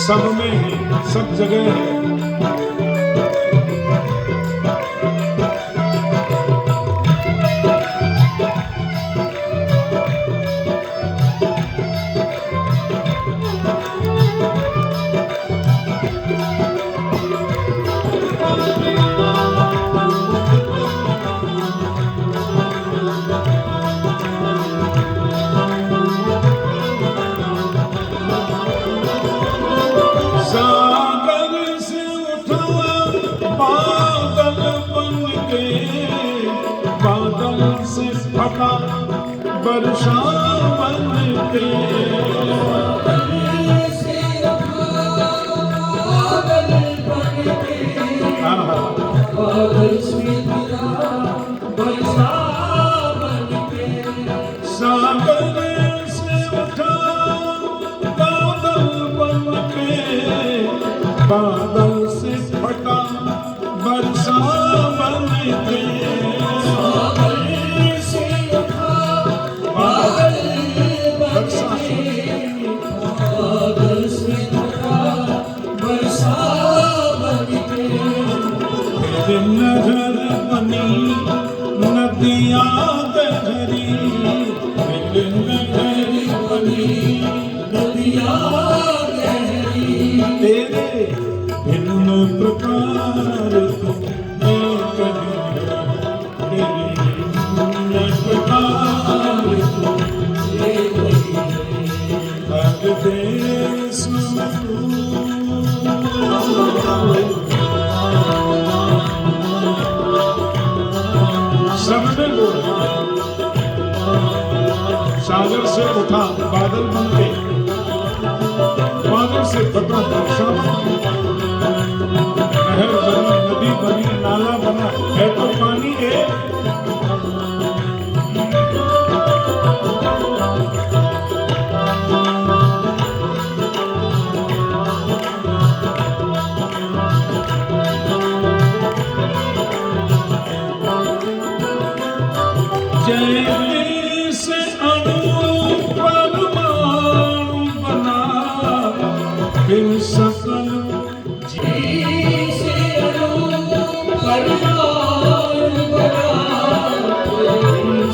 सब में है, सब जगह है। वर्षा बनते सागर से उठा बादल बनके बादल से फटा वर्षा बनके नजर बनी नदियाँ गहरी नजर बनी नदियाँ गहरी तेरे भिन्न प्रकार सागर से उठा बादल बन के बादल से फटा वर्षा नहर बनी नदी बनी नाला बना है तो पानी है सकल जी से परमार बना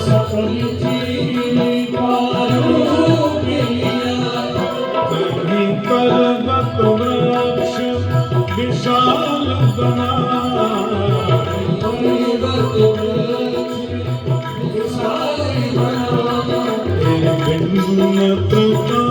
सकल जी पारूप लिया कभी पर्वत वृक्ष विशाल बना पर्वत वृक्ष विशाल बना भिन्न प्रकार